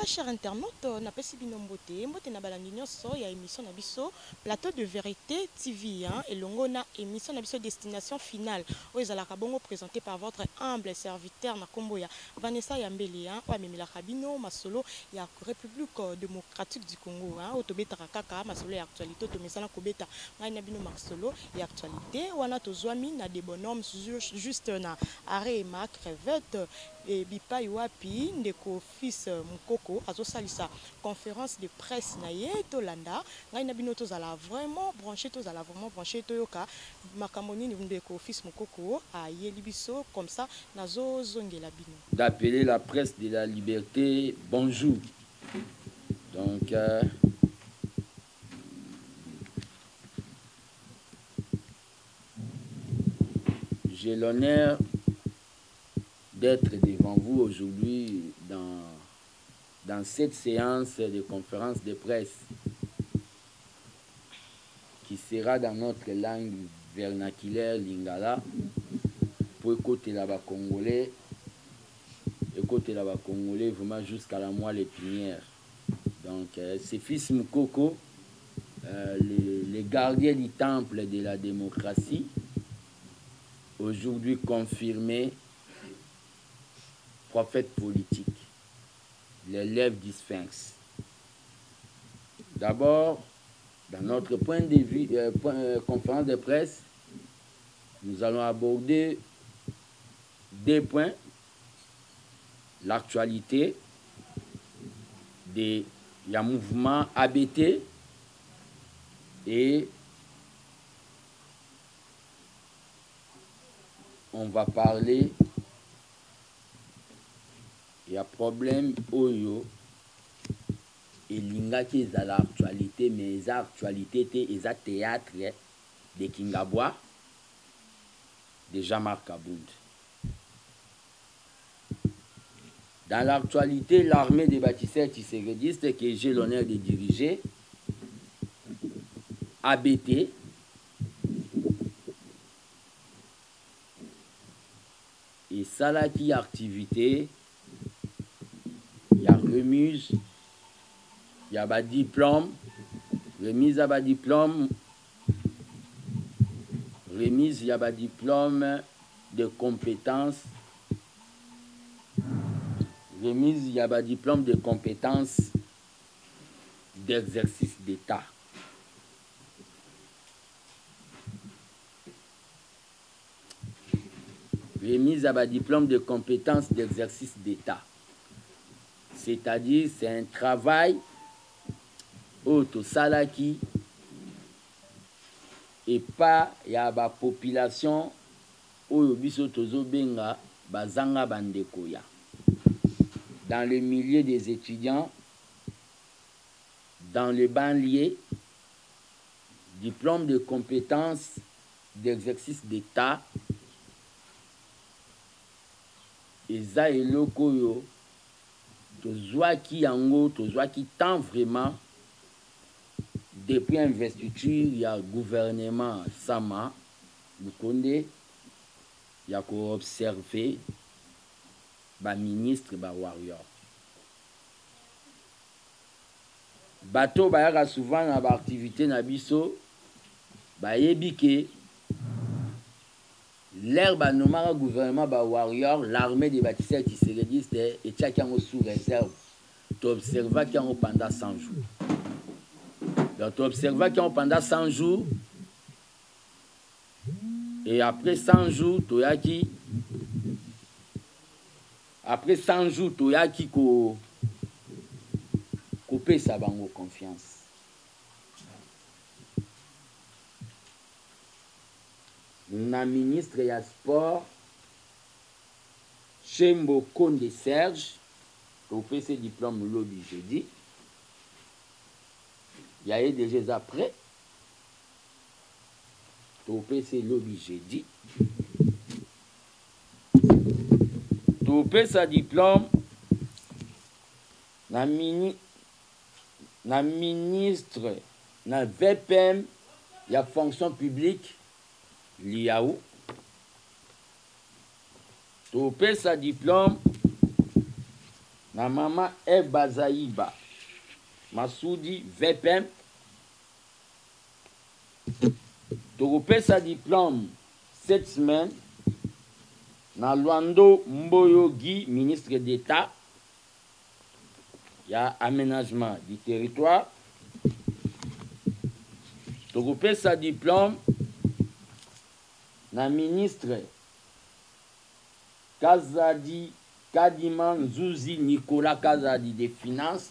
Chers internautes, on a pas si bien mbote na balangi so ya émission na biso plateau de vérité TV et longona émission na biso destination finale où ezalaka bongo présenté par votre humble serviteur na kombo ya Vanessa Yambeli o amemila kabino masolo ya République démocratique du Congo o tobeta kaka masolo ya actualité to mesana kobeta ngai na bino masolo ya actualité wana tozwami na des bonhommes juste na arema crevette et bipai wapi ndeko fils mukoko azosalisa conférence de presse na ye tolanda ngai na bino tozala vraiment branché toyoka makambo nini ndeko fils mukoko ayeli biso comme ça nazo zongela bino d'appeler la presse de la liberté bonjour. Donc j'ai l'honneur d'être devant vous aujourd'hui dans cette séance de conférence de presse qui sera dans notre langue vernaculaire lingala pour écouter la Congolais vraiment jusqu'à la moelle épinière. Donc c'est fils Mukoko, les gardiens du temple de la démocratie, aujourd'hui confirmé prophète politique, l'élève du Sphinx. D'abord, dans notre point de vue, conférence de presse, nous allons aborder deux points. L'actualité du mouvement ABT et on va parler. Il y a problème oyo et linga qui est à l'actualité mais les actualités et à théâtre de Kingabwa de Jean-Marc Aboud. Dans l'actualité, l'armée des bâtisseurs tshisekedi que j'ai l'honneur de diriger, ABT, et salaki activité, il y a remise, il y a bas diplôme, remise à bas diplôme, remise, il y a bas diplôme de compétences. Remise, il y a un diplôme de compétences d'exercice d'État. Remise à un diplôme de compétences d'exercice d'État. C'est-à-dire, c'est un travail auto salaki et pas il y a une population où biso tozo benga bazanga bandekoya. Dans le milieu des étudiants, dans le banlieue, diplôme de compétences d'exercice d'État, et ça est le koyo, tozwa ki yango, tozwa ki tant vraiment, depuis investiture, il y a gouvernement Sama, Lukonde, il y a qu'à observer, ba ministre ba warrior bateau ba yaka souvent na ba activité na biso ba yebike l'air ba nomara gouvernement ba warrior l'armée des bâtisseurs tshisekedi et tchakango sous réserve tu observes qu'il y pendant 100 jours donc tu observes qu'il y pendant 100 jours et après 100 jours tu y a qui après 100 jours, tu as qui couper sa bango confiance. Na ministre ya sport, Chembo Konde Serge, tu fais ses diplômes lobby jeudi. Il y a eu déjà après. Tu fais ses lobby jeudi. Tu sa diplôme na ministre na VPM ya fonction publique liaou topesa diplôme na mama Eba Zaïba Masudi VPM topesa diplôme cette semaine na Luando Mboyo Guy ministre d'État ya aménagement du territoire topesa diplôme na ministre Kazadi Kadima Nzuzi Nicolas Kazadi des finances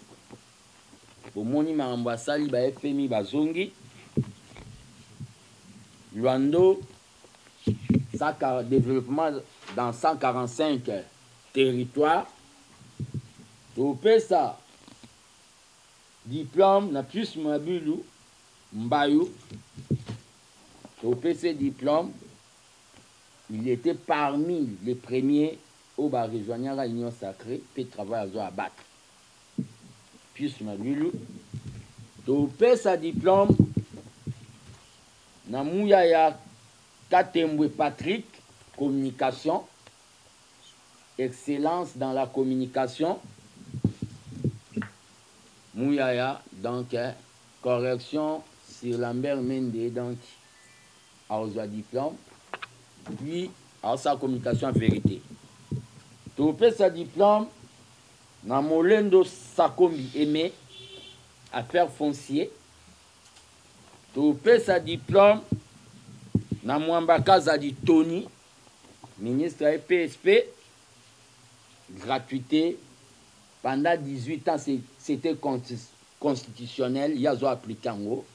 pour moni makambo asali ba FMI bazongi Luando développement dans 145 territoires topesa diplôme na plus Mabulu Mbayou topesa diplôme. Il était parmi les premiers au bas rejoignant la Union sacrée, puis travailler à battre. Puis Mabulu, topé sa diplôme, na Mouyaya Katembwe Patrick, communication, excellence dans la communication. Mouyaya, donc, correction sur Lambert Mende, donc, à diplôme. Puis, à sa communication en vérité. Topé sa diplôme, na Molendo Sakombi Aimé, affaires foncières. Topé sa diplôme, na Mwambaka Zadi Tony, ministre PSP, gratuité. Pendant 18 ans, c'était constitutionnel, il y a appliqué en haut.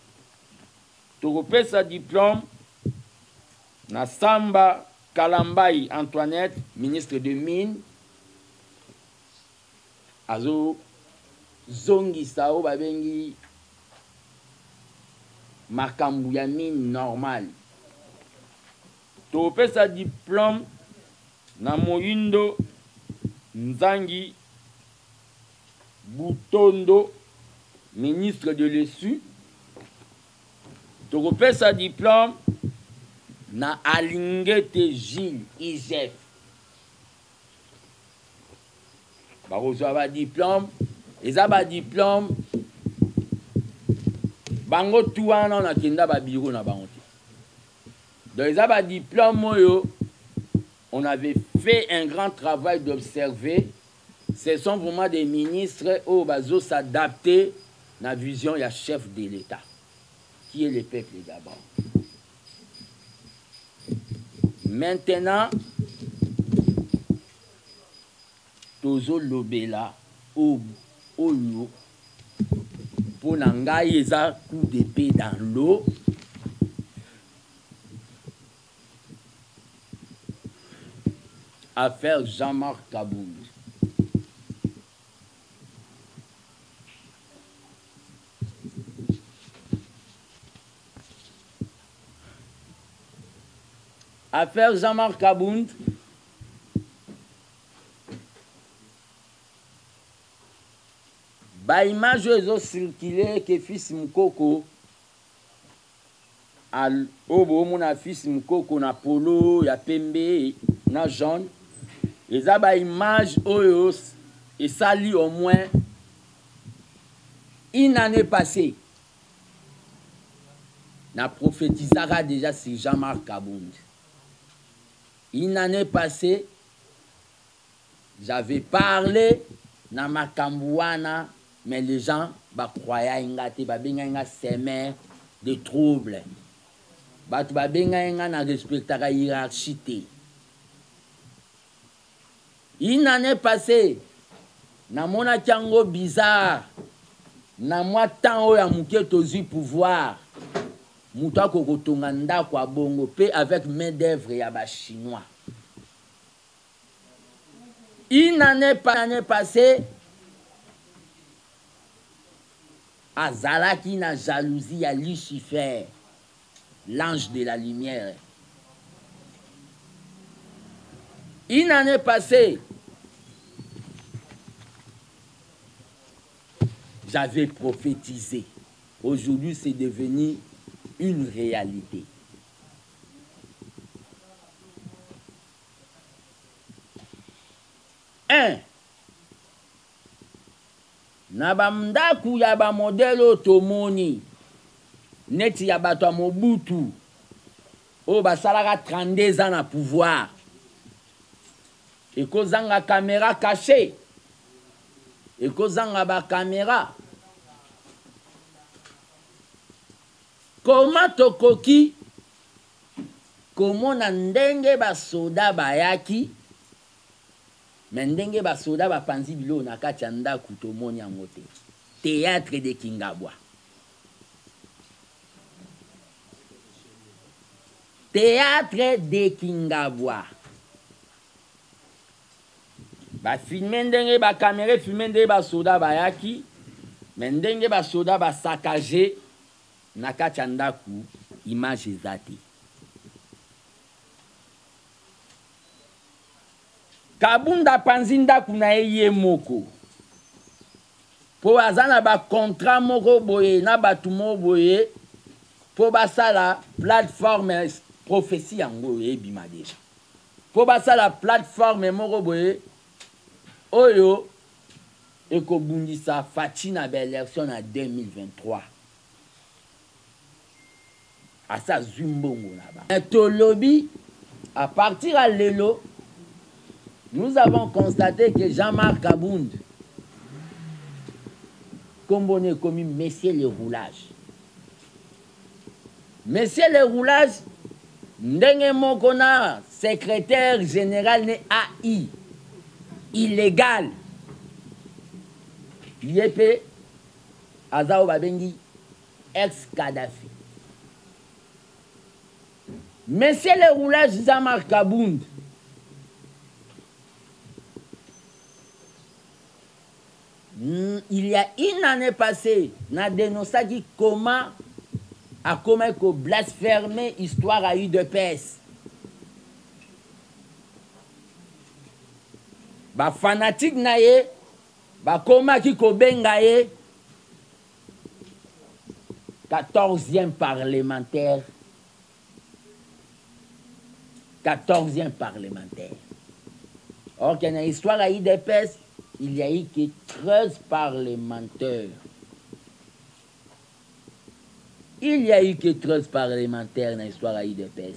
Topé sa diplôme, na Samba Kalambai Antoinette, ministre de Mines, azo zongi sao babengi makambu ya mine normal. Topé sa diplôme na Moyindo Nzangi Butondo, ministre de l'ESU. Topé sa diplôme na Alingete Gilles IGF. Barozo ba diplôme, eza ba diplôme bango tuana na kenda ba bureau na bango. Donc eza ba diplôme oyo, on avait fait un grand travail d'observer. Ce sont vraiment des ministres au bazo s'adapter na vision ya chef de l'État qui est le peuple d'abord. Maintenant, tozo lobela oyo pour ngai eza coup d'épée dans l'eau. Affaire Jean-Marc Kaboul. Affaire Jean-Marc Kabound, ba image ezo circuler que fils Mukoko al obo mona fils Mukoko na polo ya pembe na jaune, eza ba image oyo et sali au moins une année passée. Na prophétisera déjà sur Jean-Marc Kabound. Une année passée, j'avais parlé dans ma Kambouana, mais les gens croyaient que c'était des troubles. Ils respectaient la hiérarchie. Une année passée, dans mon atango bizarre, dans moi temps où il y a un pouvoir, Mouta Kokotonganda kwa bongo pe avec main d'œuvre ya ba chinois. Une année passée, azalaki na jalousie à Lucifer, l'ange de la lumière. Une année passée, j'avais prophétisé. aujourd'hui c'est devenu une réalité. Un, na bandaku ya ba modelo tomoni neti ya bato ya Mobutu oyo basalaka 32 ans na pouvoir ekozanga caméra cachée ekozanga ba caméra. Comment tokoki komona ndenge basoda bayaki me ndenge basoda bapanzi biloko na kati ya ndako tomoni yango te. Théâtre de Kingabwa. Théâtre de Kingabwa. Bafilme ndenge bakamera filme ndenge basoda bayaki me ndenge basoda basakaje na kati ya ndako image eza te. Kabunda panzi ndako na ye moko po aza na bakontrat moko boye na bato moko boye po basala plateforme prophétie yango ebima deja po basala plateforme moko boye oyo ekobundisa Faci na baélection na 2023 asa zwi mbongo na ba tolobi. À partir à lelo nous avons constaté que Jean-Marc Kabound combiné comme Monsieur le Roulage. Monsieur le Roulage, ndenge moko na secrétaire général ne AI illégal. Yepe azao babengi ex-Kadhafi. Monsieur le Roulage Jean-Marc Kabound il y a une année passée, na dénoncé comment blasphémer histoire à UDPS. Ba fanatique na ye, ba comment qui kobenga ye 14e parlementaire. 14e parlementaire. Or qu'il y a une histoire à UDPS, il y a eu que 13 parlementaires. Il y a eu que 13 parlementaires dans l'histoire à UDPS.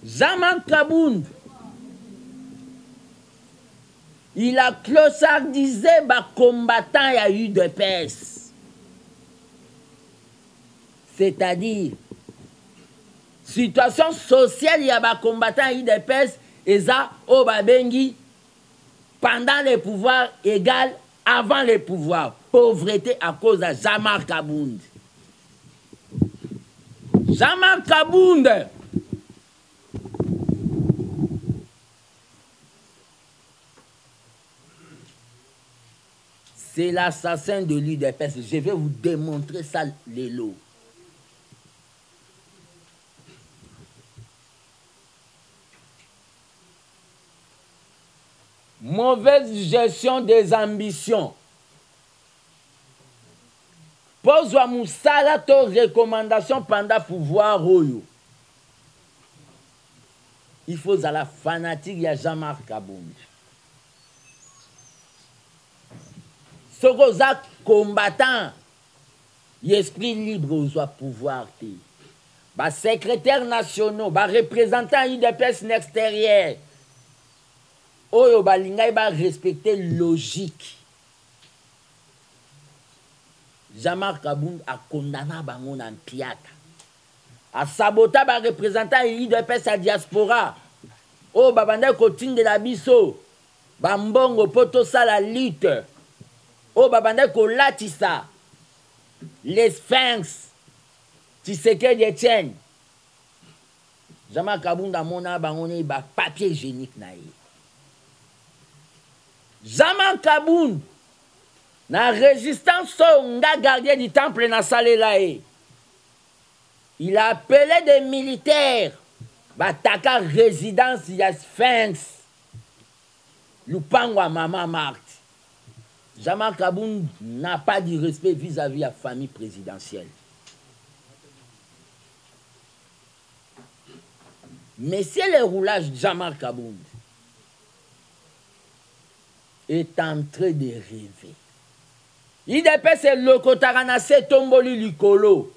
Jean-Marc Kabound, il a clochardisé les combattants à UDPS. C'est-à-dire, situation sociale, il y a des combattants IDPS et ça, au Babengi, pendant les pouvoirs égal avant les pouvoirs. Pauvreté à cause de Jean-Marc Kabound. Jean-Marc Kabound. C'est l'assassin de l'UDPS. Je vais vous démontrer ça, les lots. Mauvaise gestion des ambitions. Pose à Moussala to recommandation pendant pouvoir oyo. Il faut à la fanatique, il y a Jean-Marc Kabound. Ce que ça combattant, l'esprit libre aux pouvoir. Ba secrétaire nationaux, ba représentant UDPS extérieur. Oyo balinga ba respecter logique. Jean-Marc Kabound a condamné bango na piaka. A sabota ba représentant UDPS à diaspora. O babanda ko tingela biso. Ba mbongo poto sala lutte. O babanda ko latisa. Les Sphinx. Tshisekedi Etienne. Jean-Marc Kabound a mona bango ne ba papier hygiénique na ye. Jean-Marc Kabound, na résistance nga gardien du temple na Salelae. Il a appelé des militaires, bataka résidence ya Sphinx, Lupango à Mama Marthe. Jean-Marc Aboun n'a pas du respect vis-à-vis de la famille présidentielle. Mais c'est le roulage de Jean-Marc Aboun est en train de rêver. IDPS c'est le Kotaranase Tomboli Likolo.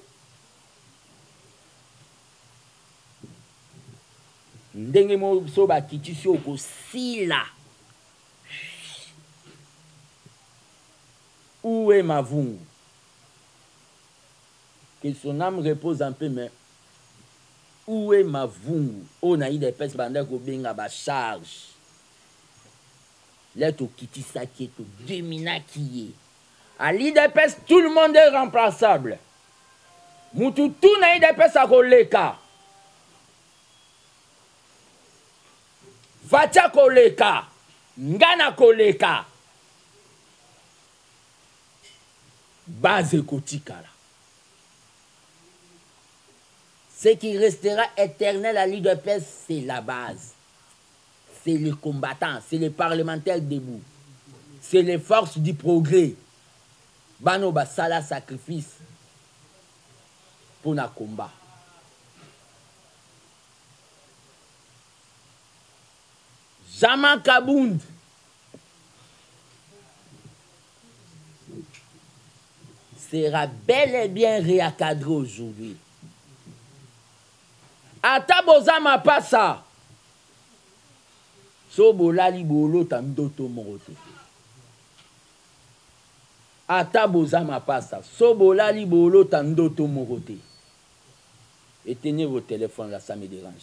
Ndenge moso bakitisi okosila. Où est Mavungu? Que son âme repose un peu, mais où est Mavungu? On a eu des personnes qui ont ba charge. Là, tu quittes ça qui est tout domina qui est. À l'IDPS, tout le monde est remplaçable. Moutou tout na IDPS à koleka. Vatia koleka. Ngana koleka. Base kotikala. Ce qui restera éternel à l'IDPS, c'est la base. C'est les combattants, c'est les parlementaires debout. C'est les forces du progrès. Bano basala sacrifice pour na combat. Jean-Marc Aboun sera bel et bien réencadré aujourd'hui. Ata bozama pasa. Sobola libolo tandoto morote. Ata bozama pasa. Sobola libolo tandoto morote. Éteignez vos téléphones là, ça me dérange.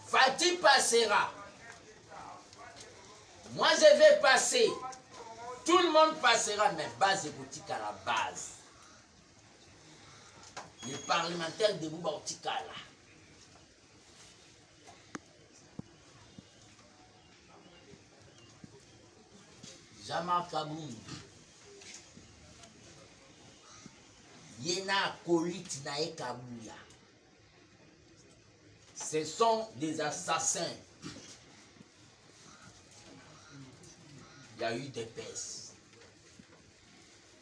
Fatih passera. Moi je vais passer. Tout le monde passera, mais base boutique à la base. Les parlementaires de Boubaoutika là. Jean-Marc Aboun. Yena Kolit Nae Kabouya. Ce sont des assassins. Il y a eu des baisses.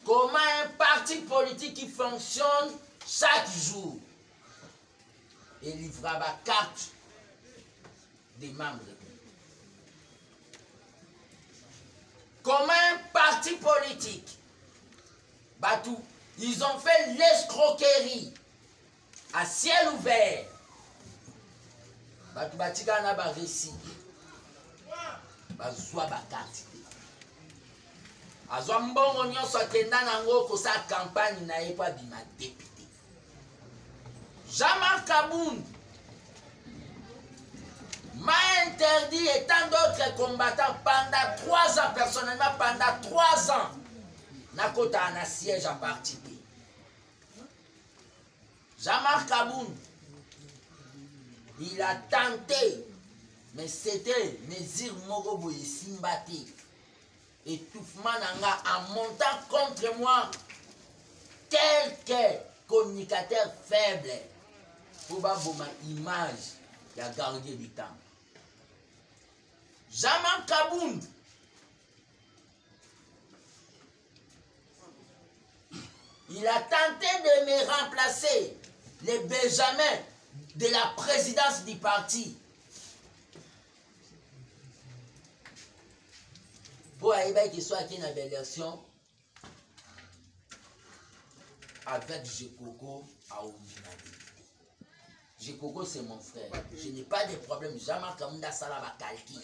Comment un parti politique qui fonctionne chaque jour et livrera la carte des membres? Comment un parti politique, Batou, ils ont fait l'escroquerie à ciel ouvert. Batou Batika n'a pas réussi. Bazwa bakati. Azwa mbongo nyonso akenda nango kosa campagne na ye pa bima député. Jean-Marc Aboun m'a interdit et tant d'autres combattants pendant 3 ans, personnellement pendant 3 ans. Nakota a un siège à participer. Jean-Marc Aboun, il a tenté, mais c'était Mesir Morobo et Simbati. Étouffement nanga en montant contre moi quelques communicateurs faibles pour avoir ma image qui a gardé du temps. Jean-Marc Aboun, il a tenté de me remplacer, les Benjamins de la présidence du parti. Pour arriver qu'il soit qui dans l'élection avec Jekoko à Oumimadi. Jekoko c'est mon frère. Je n'ai pas de problème. Jean-Marc Aboun Salaba Kalki.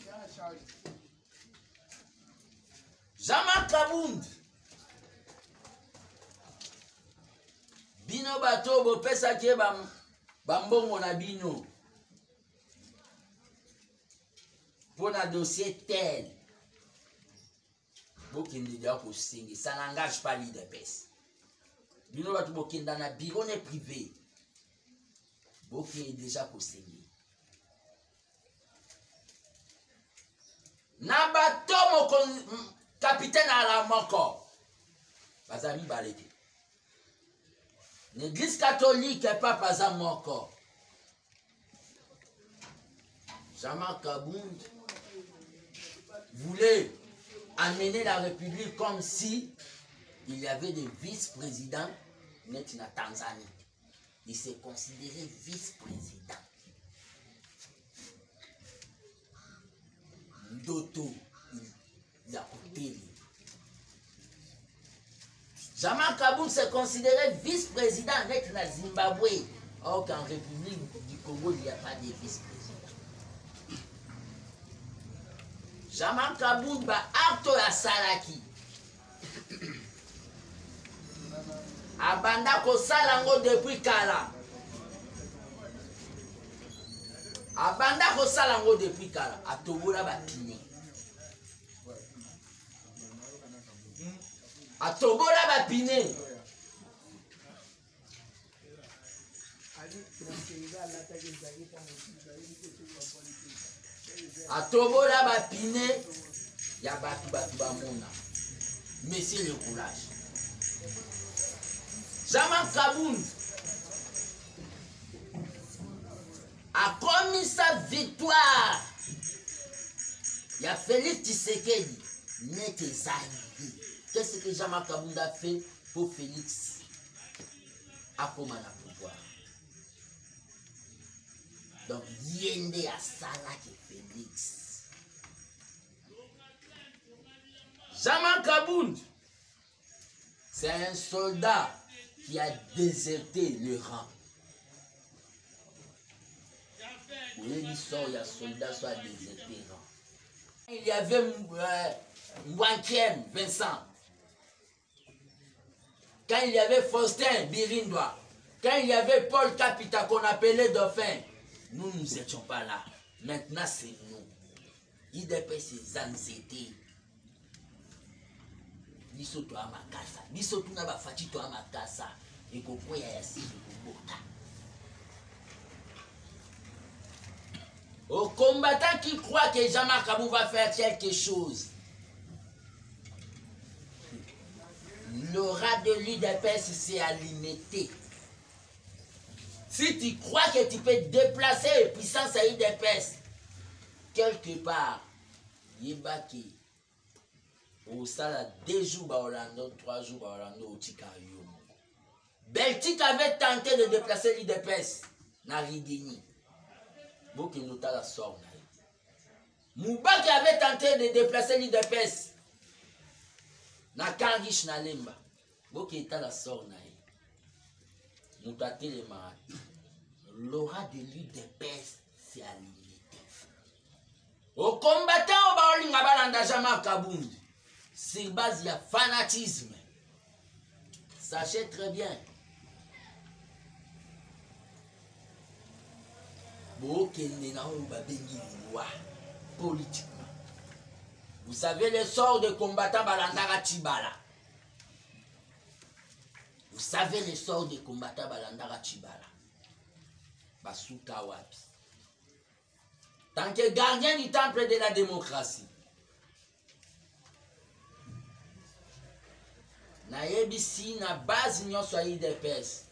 Jean-Marc Aboun. Bino bato bo pesa ke bambongo na bino. Pour un dossier tel. Ça n'engage pas l'IDPS. Bino bato bokenda na bureau privé. Boki est déjà conseillé. na bato capitaine à la moko baza mibale te. L'église catholique est pas baza moko. Jean-Marc Kabound voulait amener la République comme si il y avait des vice-présidents net na Tanzanie. Il s'est considéré vice-président. Ndoto il a côté. Jean-Marc Kabound s'est considéré vice-président net na Zimbabwe. Or qu'en République du Congo, il n'y a pas de vice-président. Jean-Marc Kabound ba acte ya salaki. Abanda kosala ngo depuis kala. Abanda kosala ngo depuis kala. Atobola bapine. Atobola bapine. Atobola bapine. Ya batu bamona. Mais c'est le courage. Jean-Marc Kabound a commis sa victoire. Il y a Félix Tshisekedi. Qu'est-ce que Jean-Marc Kabound a fait pour Félix à comment la pouvoir? Donc, Yende a Salah et Félix. Jean-Marc Kabound, c'est un soldat qui a déserté le rang. Oui, il y a soldat soit déserté le rang. Il y avait Mwankiem, Vincent. Quand il y avait Faustin Birindois. Quand il y avait Paul Capita qu'on appelait Dauphin. Nous n'étions pas là. Maintenant, c'est nous. IDP, c'est Zanzete. Biso to amakasa. Biso to na bafati to amakasa. Et koko ya yasi kubota. Aux combattants qui croient que Jean-Marc Kabound va faire quelque chose. L'aura de l'UDPS s'est alimenté. Si tu crois que tu peux déplacer la puissance à l'UDPS, quelque part, Yébaki. Au sala 2 jours à Orlando, 3 jours à Orlando au Tikayo. Belgique avait tenté de déplacer l'IDPS na Ridini. Boki nota la sort. Moubaki avait tenté de déplacer l'IDPS na Kangish na Lemba. Boki eta la sort na. Moutate les marades. L'aura de l'IDPS c'est à limiter. Au combattant au Baolinga Balanda Jean-Marc Kabound. Sur base il y a fanatisme. Sachez très bien. Politiquement. Vous savez le sort de combattant Balandara Chibala. Vous savez le sort de combattant Balandara Chibala. Basuka Wapi. Tant que gardien du temple de la démocratie. Na yebisi na base nyonso ya IDPS.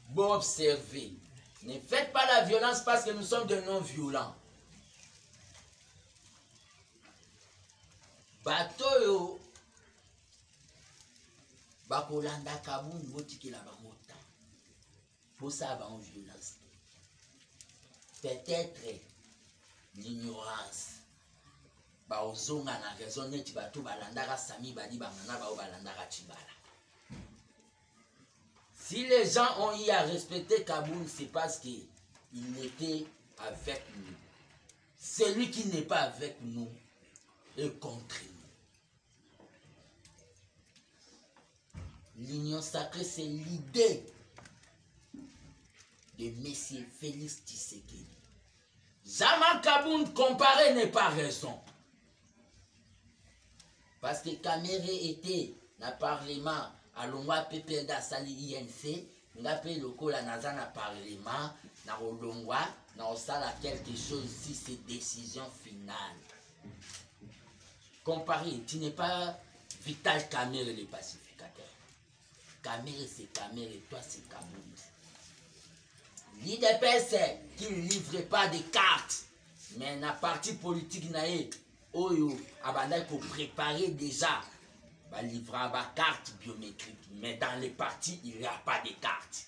Bon observer. Ne faites pas la violence parce que nous sommes de non-violents. Bato bakolanda Kabound botikela bamota. Pour ça ba en violence. Peut-être l'ignorance. Baozonga na raison neti bato balandaka sami badi bangana bao balandaka Chibala. Si les gens ont eu à respecter Kabound, c'est parce qu'il était avec nous. Celui qui n'est pas avec nous est contre nous. L'union sacrée, c'est l'idée de M. Félix Tshisekedi. Jean-Marc Kabound comparé n'est pas raison. Parce que Kamere était dans le Parlement, à l'Omwa PPLDA Sali INC, on appelle le col à Naza dans le Parlement, na kolongwa na kosala quelque chose si c'est décision finale. Comparé, tu n'es pas Vital Kamerhe le pacificateur. Kamerhe c'est Kamerhe et toi c'est Kabound. L'IDPS qui ne livre pas de cartes, mais na parti politique nae, oyo abanda pour préparer déjà, ba livrer ba carte biométrique, mais dans les partis il n'y a pas de cartes.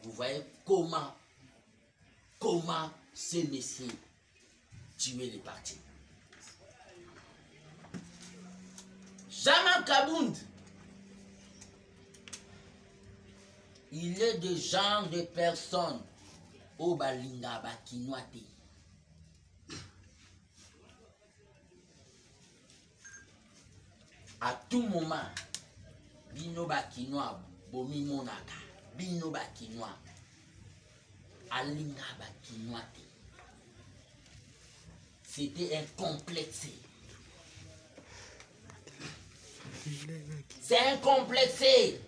Vous voyez comment ces messieurs tuaient les partis. Jean-Marc Kabound, il est de genre de personne au balinga bakinoate. À tout moment, bino bakinoa bomi monaka, bino bakinoa alinga bakinoate. C'était un complexé. C'est un complexé.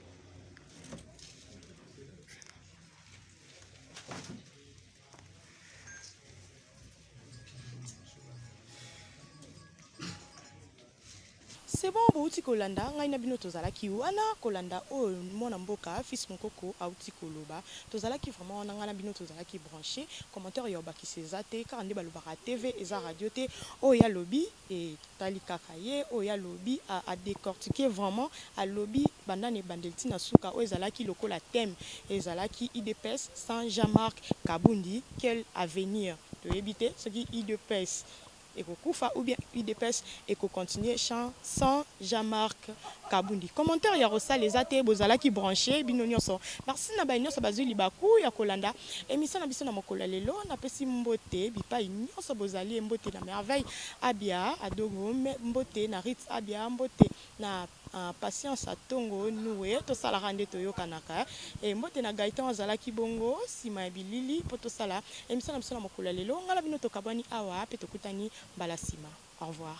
C'est bon, bouti kolanda, ngai na bino tozala ki wana kolanda o mona mboka fils mokoko auti koloba. Tozala ki vraiment wana ngana bino tozala ki branché. Commentaire yo baki sezate car ande balobaka TV eza radio te o ya lobby et tali kakaye o ya lobby à décortiquer vraiment à lobby bandane bandelti na suka o ezala ki lokola thème ezala ki IDPS sans Jean-Marc Kabundi quel avenir to éviter ce qui IDPS et Koufa ou bien UDPS et qu'on continue sans Jean-Marc Kabundi. Commentaire ya rosa les athées bozala qui branché binonyo so. Merci na ba nyonso bazuli baku ya kolanda. Émission na biso na mokola lelo na pesi mbote bipa nyonso bozali mbote na merveille abia adogo mbote na rit abia mbote na patience atongo noué to sala rande to yokanaka et mbote na Gaëtan azala ki bongo sima bilili poto sala émission na biso na mokola lelo ngala bino to kabani awa pe to kutani balasima. Au revoir.